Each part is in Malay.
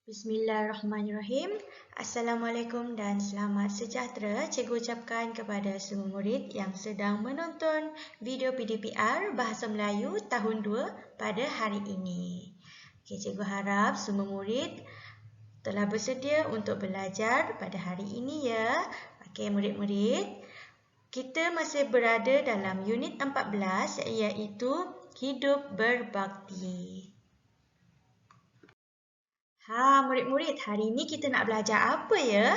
Bismillahirrahmanirrahim. Assalamualaikum dan selamat sejahtera cikgu ucapkan kepada semua murid yang sedang menonton video PDPR Bahasa Melayu tahun 2 pada hari ini. Cikgu harap semua murid telah bersedia untuk belajar pada hari ini ya. Murid-murid, kita masih berada dalam unit 14 iaitu Hidup Berbakti. Murid-murid, hari ini kita nak belajar apa ya?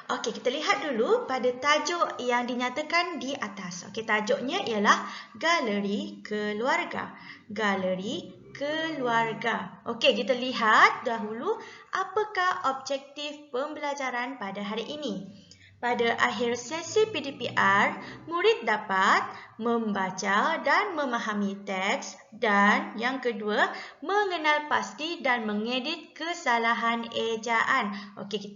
Okey, kita lihat dulu pada tajuk yang dinyatakan di atas. Okey, tajuknya ialah Galeri Keluarga. Galeri Keluarga. Okey, kita lihat dahulu apakah objektif pembelajaran pada hari ini. Pada akhir sesi PDPR, murid dapat membaca dan memahami teks dan yang kedua, mengenal pasti dan mengedit kesalahan ejaan. Okey,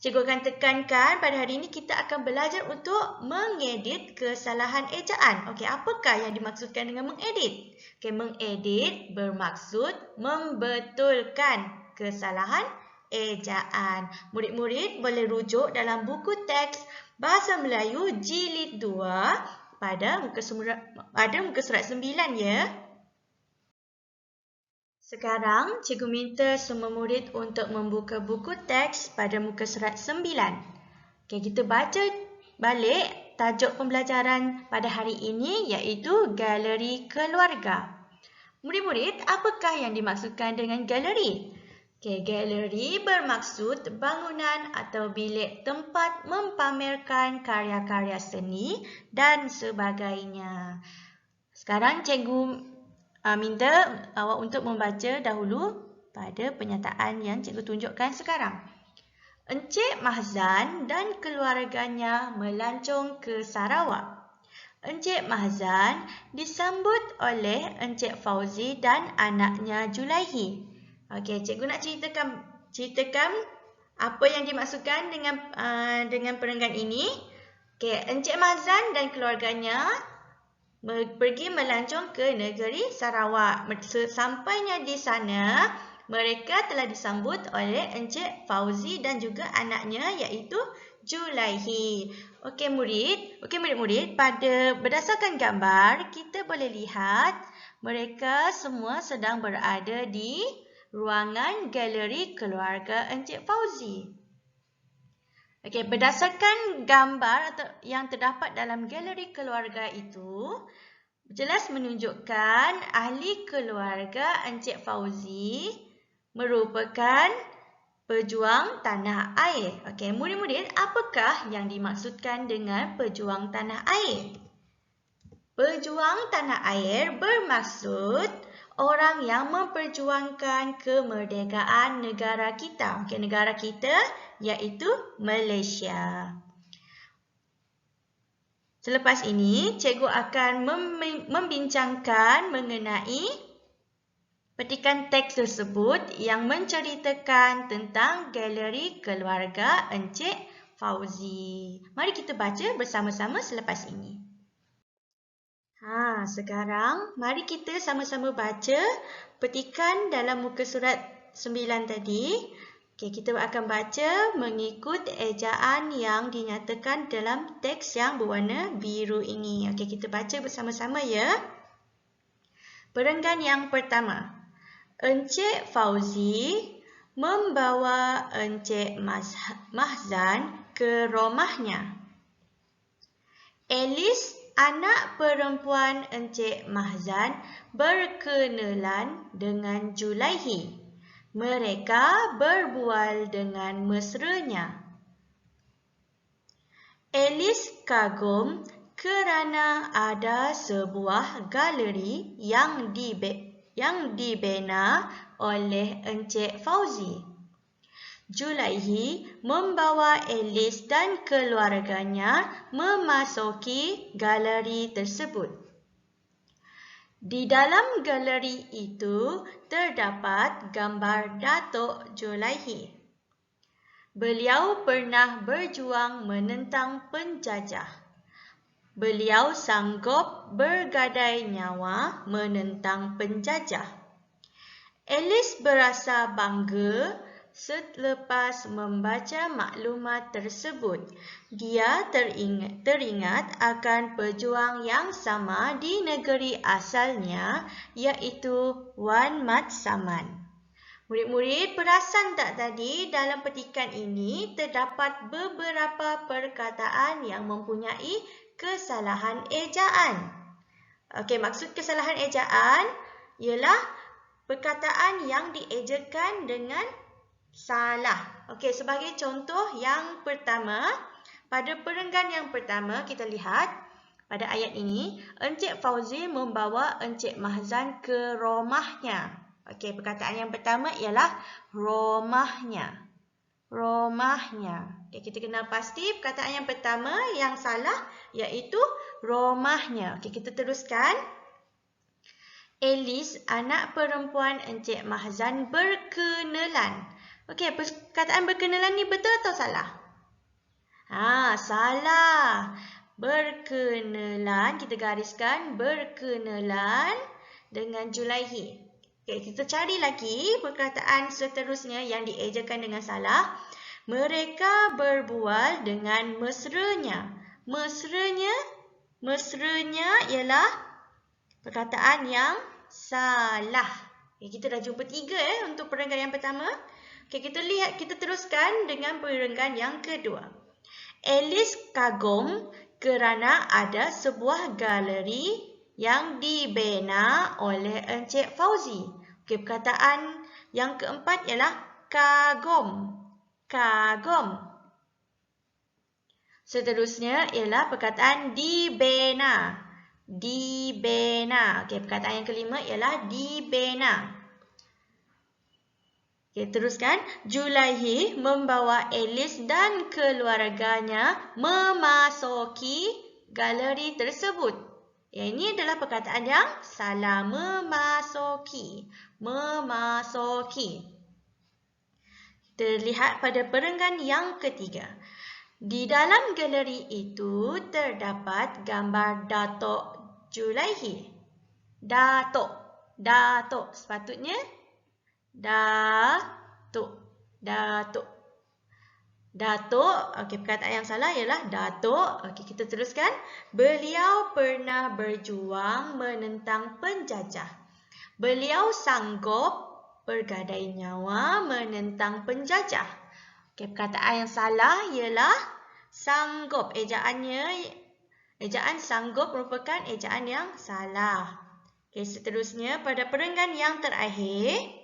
cikgu akan tekankan pada hari ini kita akan belajar untuk mengedit kesalahan ejaan. Okey, apakah yang dimaksudkan dengan mengedit? Okey, mengedit bermaksud membetulkan kesalahan ejaan. Murid-murid boleh rujuk dalam buku teks Bahasa Melayu Jilid 2 pada muka surat 9 ya. Sekarang cikgu minta semua murid untuk membuka buku teks pada muka surat 9. Okey, kita baca balik tajuk pembelajaran pada hari ini iaitu Galeri Keluarga. Murid-murid, apakah yang dimaksudkan dengan galeri? Okey, galeri bermaksud bangunan atau bilik tempat mempamerkan karya-karya seni dan sebagainya. Sekarang cikgu minta awak untuk membaca dahulu pada pernyataan yang cikgu tunjukkan sekarang. Encik Mahzan dan keluarganya melancong ke Sarawak. Encik Mahzan disambut oleh Encik Fauzi dan anaknya Julaihi. Okey, cikgu nak ceritakan apa yang dimaksudkan dengan perenggan ini. Okey, Encik Mahzan dan keluarganya pergi melancong ke negeri Sarawak. Sesampainya di sana, mereka telah disambut oleh Encik Fauzi dan juga anaknya iaitu Julaihi. Okey murid-murid, berdasarkan gambar kita boleh lihat mereka semua sedang berada di ruangan galeri keluarga Encik Fauzi. Okey, berdasarkan gambar yang terdapat dalam galeri keluarga itu, jelas menunjukkan ahli keluarga Encik Fauzi merupakan pejuang tanah air. Okey, murid-murid, apakah yang dimaksudkan dengan pejuang tanah air? Pejuang tanah air bermaksud orang yang memperjuangkan kemerdekaan negara kita. Okey, negara kita iaitu Malaysia. Selepas ini, cikgu akan membincangkan mengenai petikan teks tersebut yang menceritakan tentang galeri keluarga Encik Fauzi. Mari kita baca bersama-sama selepas ini. Sekarang mari kita sama-sama baca petikan dalam muka surat 9 tadi. Okey, kita akan baca mengikut ejaan yang dinyatakan dalam teks yang berwarna biru ini. Okey, kita baca bersama-sama ya. Perenggan yang pertama. Encik Fauzi membawa Encik Mahzan ke rumahnya. Alice, anak perempuan Encik Mahzan, berkenalan dengan Julaihi. Mereka berbual dengan mesranya. Alice kagum kerana ada sebuah galeri yang dibina oleh Encik Fauzi. Julaihi membawa Alice dan keluarganya memasuki galeri tersebut. Di dalam galeri itu terdapat gambar Datuk Julaihi. Beliau pernah berjuang menentang penjajah. Beliau sanggup bergadai nyawa menentang penjajah. Alice berasa bangga selepas membaca maklumat tersebut. Dia teringat akan pejuang yang sama di negeri asalnya, iaitu Wan Mat Saman. Murid-murid, perasan tak tadi dalam petikan ini terdapat beberapa perkataan yang mempunyai kesalahan ejaan. Okey, maksud kesalahan ejaan ialah perkataan yang diejakan dengan salah. Okey, sebagai contoh yang pertama, pada perenggan yang pertama kita lihat pada ayat ini, Encik Fauzi membawa Encik Mahzan ke rumahnya. Okey, perkataan yang pertama ialah rumahnya. Rumahnya. Okay, kita kena pasti perkataan yang pertama yang salah iaitu rumahnya. Okay, kita teruskan. Elis, anak perempuan Encik Mahzan berkenalan. Okey, perkataan berkenalan ni betul atau salah? Salah. Berkenalan, kita gariskan berkenalan dengan Julaihi. Okay, kita cari lagi perkataan seterusnya yang diejakan dengan salah. Mereka berbual dengan mesranya. Mesranya ialah perkataan yang salah. Okay, kita dah jumpa 3 untuk perenggan yang pertama. Okay, kita teruskan dengan perenggan yang kedua. Elis kagum kerana ada sebuah galeri yang dibina oleh Encik Fauzi. Okay, perkataan yang keempat ialah kagum. Seterusnya ialah perkataan dibina. Okay, perkataan yang kelima ialah dibina. Okay, teruskan. Julaihi membawa Elis dan keluarganya memasuki galeri tersebut. Ini adalah perkataan yang salah. Memasuki. Terlihat pada perenggan yang ketiga. Di dalam galeri itu terdapat gambar Datuk Julaihi. Datuk. Sepatutnya Datuk. Okey, perkataan yang salah ialah Datuk. Okey, kita teruskan. Beliau pernah berjuang menentang penjajah. Beliau sanggup bergadai nyawa menentang penjajah. Okey, perkataan yang salah ialah sanggup. Ejaan sanggup merupakan ejaan yang salah. Okey, seterusnya pada perenggan yang terakhir,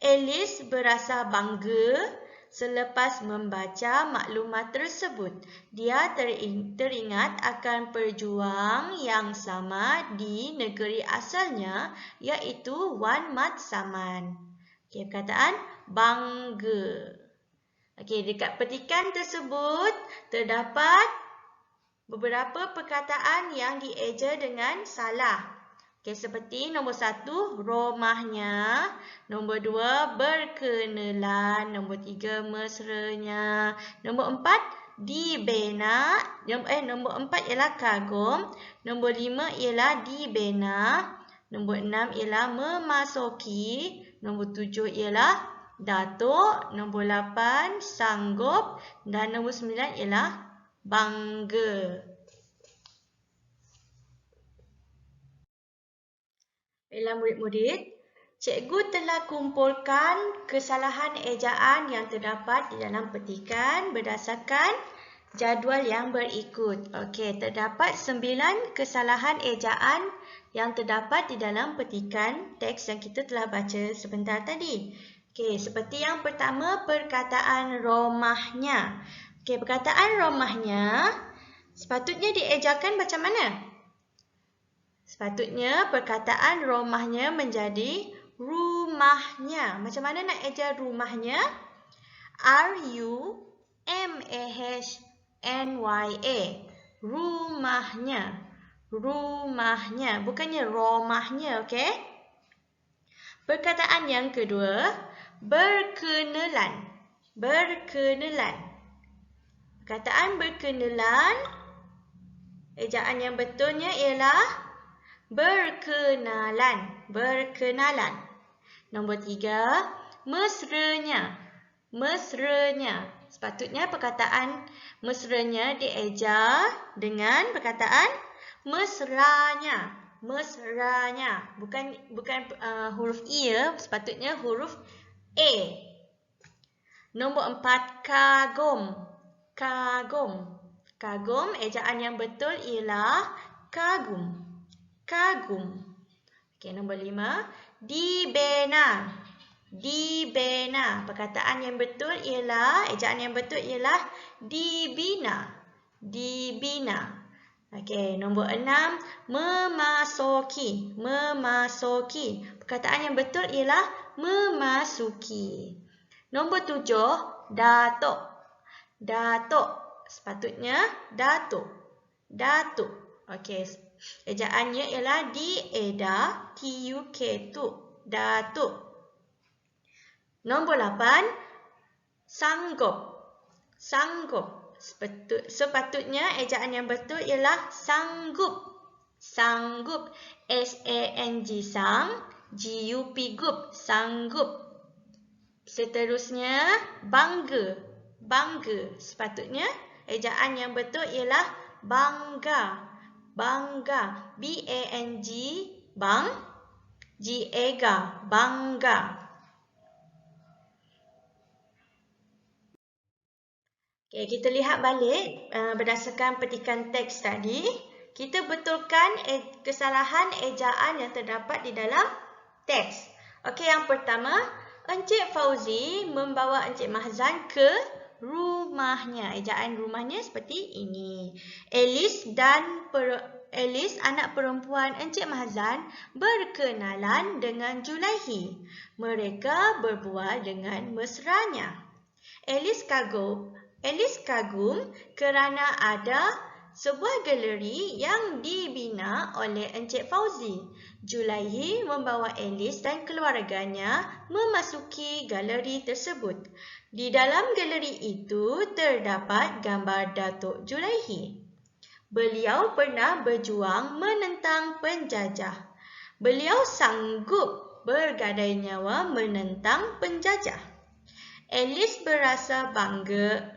Elis berasa bangga selepas membaca maklumat tersebut. Dia teringat akan pejuang yang sama di negeri asalnya, iaitu Wan Mat Saman. Okey, perkataan bangga. Okey, dekat petikan tersebut terdapat beberapa perkataan yang dieja dengan salah. Okey, seperti nombor 1, rumahnya. Nombor 2, berkenalan. Nombor 3, mesranya. Nombor 4, dibina. Nombor 4 ialah kagum. Nombor 5 ialah dibina. Nombor 6 ialah memasuki. Nombor 7 ialah Datuk. Nombor 8, sanggup. Dan nombor 9 ialah bangga. Baiklah murid-murid, cikgu telah kumpulkan kesalahan ejaan yang terdapat di dalam petikan berdasarkan jadual yang berikut. Okey, terdapat 9 kesalahan ejaan yang terdapat di dalam petikan teks yang kita telah baca sebentar tadi. Okey, seperti yang pertama, perkataan rumahnya. Okey, perkataan rumahnya sepatutnya diejakan macam mana? Sepatutnya perkataan rumahnya menjadi rumahnya. Macam mana nak eja rumahnya? R-U-M-A-H-N-Y-A. Rumahnya. Bukannya romahnya, okey? Perkataan yang kedua, berkenalan. Perkataan berkenalan, ejaan yang betulnya ialah berkenalan. Nombor 3, mesranya. mesranya. Sepatutnya perkataan mesranya dieja dengan perkataan mesranya. Mesranya. Bukan huruf I ya, sepatutnya huruf A. Nombor 4, kagum. Kagum. Kagum, ejaan yang betul ialah kagum. Kagum. Okey, nombor 5, dibina. Dibina. Perkataan yang betul ialah, ejaan yang betul ialah dibina. Dibina. Okey, nombor 6, memasuki. Memasuki. Perkataan yang betul ialah memasuki. Nombor 7, datuk. Datuk. Sepatutnya datuk. Datuk. Okey. Ejaannya ialah dieda, TUK, datuk. Nombor 8, sanggup. Sanggup. Sepatutnya ejaan yang betul ialah sanggup. Sanggup. SANG, sang. GUP, gup. Sanggup. Seterusnya, bangga. Bangga. Sepatutnya ejaan yang betul ialah bangga. Bangga. BANG, bang. GAGA, bangga. Okay, kita lihat balik berdasarkan petikan teks tadi. Kita betulkan kesalahan ejaan yang terdapat di dalam teks. Okey, yang pertama, Encik Fauzi membawa Encik Mahzan ke rumahnya. Ejaan rumahnya seperti ini. Alice, anak perempuan Encik Mahzan, berkenalan dengan Julaihi. Mereka berbual dengan mesranya. Alice kagum kerana ada sebuah galeri yang dibina oleh Encik Fauzi. Julaihi membawa Alice dan keluarganya memasuki galeri tersebut. Di dalam galeri itu terdapat gambar Datuk Julaihi. Beliau pernah berjuang menentang penjajah. Beliau sanggup bergadai nyawa menentang penjajah. Alice berasa bangga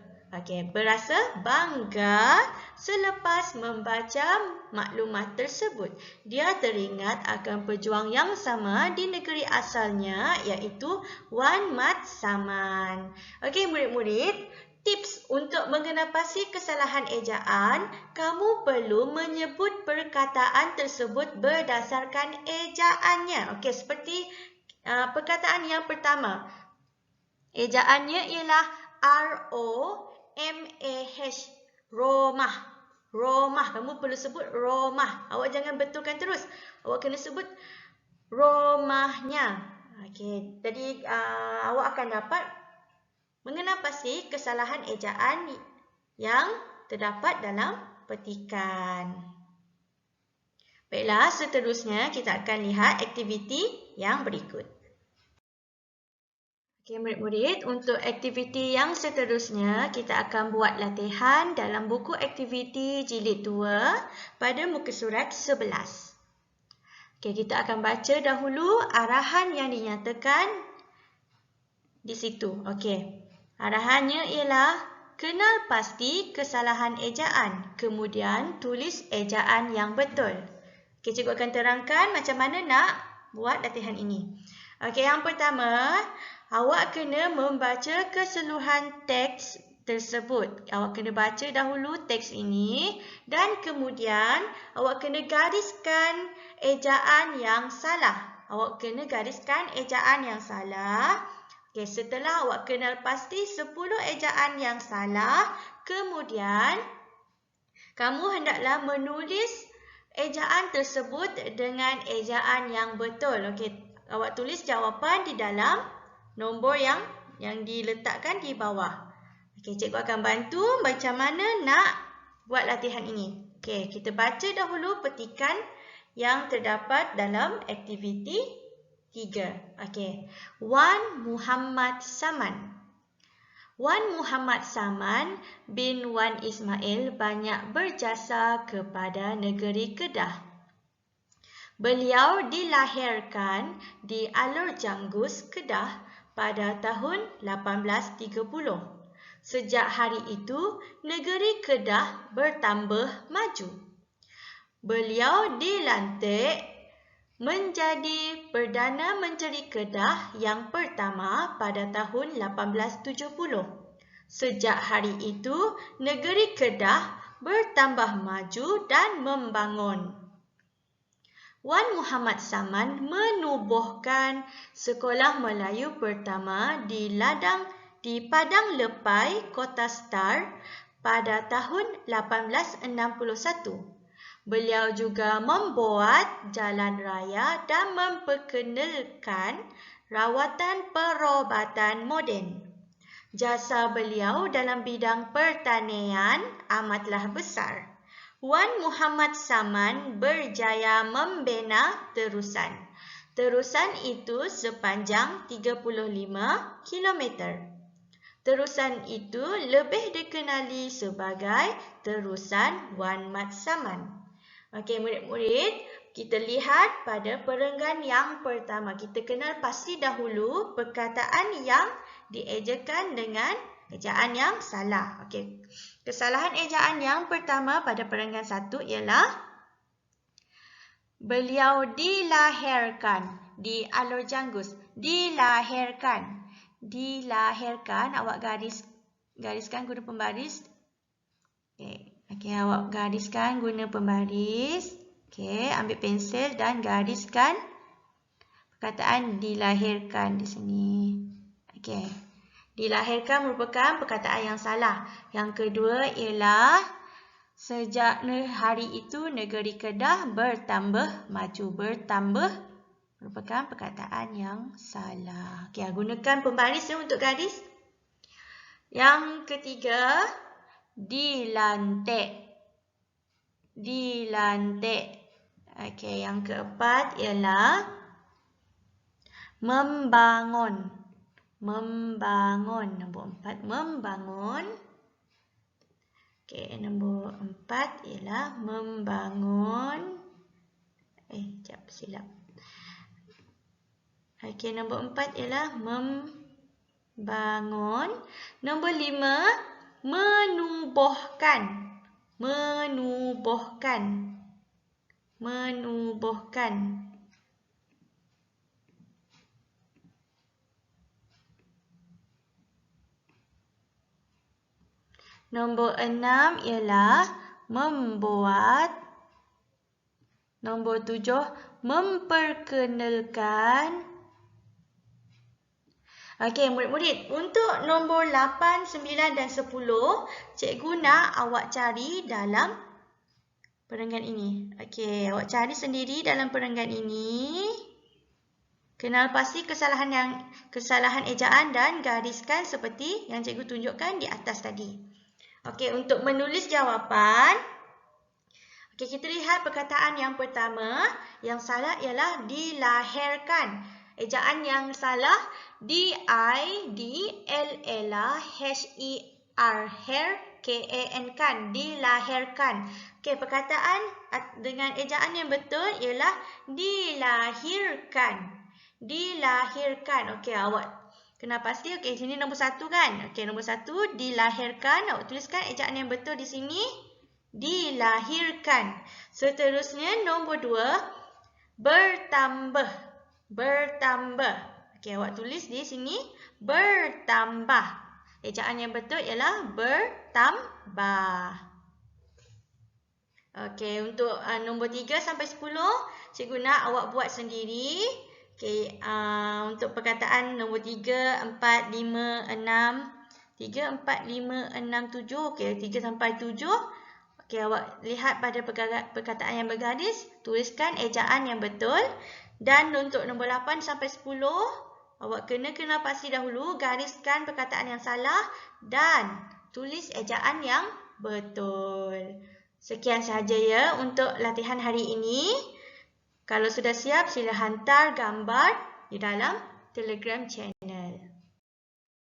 selepas membaca maklumat tersebut. Dia teringat akan pejuang yang sama di negeri asalnya, iaitu Wan Mat Saman. Okey, murid-murid, tips untuk mengenapasi kesalahan ejaan, kamu perlu menyebut perkataan tersebut berdasarkan ejaannya. Okey, seperti perkataan yang pertama. Ejaannya ialah ROMAH. Romah. Romah. Kamu perlu sebut romah. Awak jangan betulkan terus. Awak kena sebut romahnya. Okey. Jadi awak akan dapat mengenapasi kesalahan ejaan yang terdapat dalam petikan. Baiklah, seterusnya kita akan lihat aktiviti yang berikut. Okey, murid-murid, untuk aktiviti yang seterusnya, kita akan buat latihan dalam buku aktiviti jilid 2 pada muka surat 11. Okey, kita akan baca dahulu arahan yang dinyatakan di situ. Okey, arahannya ialah kenal pasti kesalahan ejaan, kemudian tulis ejaan yang betul. Okey, cikgu akan terangkan macam mana nak buat latihan ini. Okey, yang pertama, awak kena membaca keseluruhan teks tersebut. Awak kena baca dahulu teks ini dan kemudian awak kena gariskan ejaan yang salah. Awak kena gariskan ejaan yang salah. Okey, setelah awak kenal pasti 10 ejaan yang salah, kemudian kamu hendaklah menulis ejaan tersebut dengan ejaan yang betul. Okey, awak tulis jawapan di dalam nombor yang diletakkan di bawah. Okey, cikgu akan bantu macam mana nak buat latihan ini. Okey, kita baca dahulu petikan yang terdapat dalam aktiviti 3. Okey. Wan Muhammad Saman. Wan Muhammad Saman bin Wan Ismail banyak berjasa kepada negeri Kedah. Beliau dilahirkan di Alor Janggus, Kedah pada tahun 1830. Sejak hari itu, negeri Kedah bertambah maju. Beliau dilantik menjadi Perdana Menteri Kedah yang pertama pada tahun 1870. Sejak hari itu, negeri Kedah bertambah maju dan membangun. Wan Muhammad Saman menubuhkan Sekolah Melayu pertama di Padang Lepai, Kota Star pada tahun 1861. Beliau juga membuat jalan raya dan memperkenalkan rawatan perubatan moden. Jasa beliau dalam bidang pertanian amatlah besar. Wan Muhammad Saman berjaya membina terusan. Terusan itu sepanjang 35 kilometer. Terusan itu lebih dikenali sebagai Terusan Wan Mat Saman. Okey, murid-murid, kita lihat pada perenggan yang pertama. Kita kenal pasti dahulu perkataan yang diejakan dengan ejaan yang salah. Okey. Kesalahan ejaan yang pertama pada perenggan 1 ialah beliau dilahirkan di Alor Janggus. Dilahirkan. Dilahirkan, awak gariskan guna pembaris. Okey, awak gariskan guna pembaris. Okey, ambil pensel dan gariskan perkataan dilahirkan di sini. Okey. Dilahirkan merupakan perkataan yang salah. Yang kedua ialah sejak hari itu negeri Kedah bertambah maju. Bertambah merupakan perkataan yang salah. Okey, gunakan pembaris untuk garis. Yang ketiga, dilantik. Dilantik. Okey, yang keempat ialah membangun. Membangun. Nombor 4, membangun. Okey, nombor 4 ialah membangun. Sekejap, silap. Okey, nombor 4 ialah membangun. Nombor 5, menubuhkan. Menubuhkan. Menubuhkan. Nombor 6 ialah membuat. Nombor 7, memperkenalkan. Okey, murid-murid, untuk nombor 8, 9 dan 10, cikgu nak awak cari dalam perenggan ini. Okey, awak cari sendiri dalam perenggan ini. Kenal pasti kesalahan ejaan dan gariskan seperti yang cikgu tunjukkan di atas tadi. Okey, untuk menulis jawapan, okey, kita lihat perkataan yang pertama. Yang salah ialah dilahirkan. Ejaan yang salah D-I-D-L-L-H-E-R, kan, dilahirkan. Okey, perkataan dengan ejaan yang betul ialah dilahirkan. Dilahirkan. Okey, awak kenal pasti. Okey, sini nombor 1 kan? Okey, nombor 1 dilahirkan. Awak tuliskan ejaan yang betul di sini. Dilahirkan. Seterusnya nombor 2, bertambah. Bertambah. Okey, awak tulis di sini bertambah. Ejaan yang betul ialah bertambah. Okey, untuk nombor 3 sampai 10, cikgu nak awak buat sendiri. Okey, untuk perkataan nombor 3, 4, 5, 6. 3, 4, 5, 6, 7. Okey, 3 sampai 7. Okey, awak lihat pada perkataan yang bergaris. Tuliskan ejaan yang betul. Dan untuk nombor 8 sampai 10, awak kena kenal pasti dahulu. Gariskan perkataan yang salah. Dan tulis ejaan yang betul. Sekian sahaja ya untuk latihan hari ini. Kalau sudah siap, sila hantar gambar di dalam Telegram channel.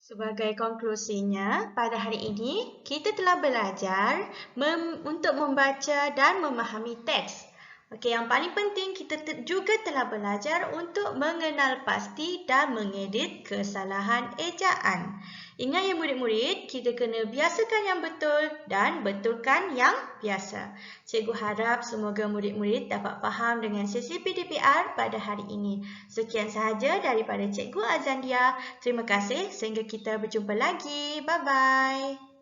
Sebagai konklusinya, pada hari ini kita telah belajar untuk membaca dan memahami teks. Okey, yang paling penting kita juga telah belajar untuk mengenal pasti dan mengedit kesalahan ejaan. Ingat ya murid-murid, kita kena biasakan yang betul dan betulkan yang biasa. Cikgu harap semoga murid-murid dapat faham dengan sesi PDPR pada hari ini. Sekian sahaja daripada Cikgu Azandia. Terima kasih sehingga kita berjumpa lagi. Bye-bye.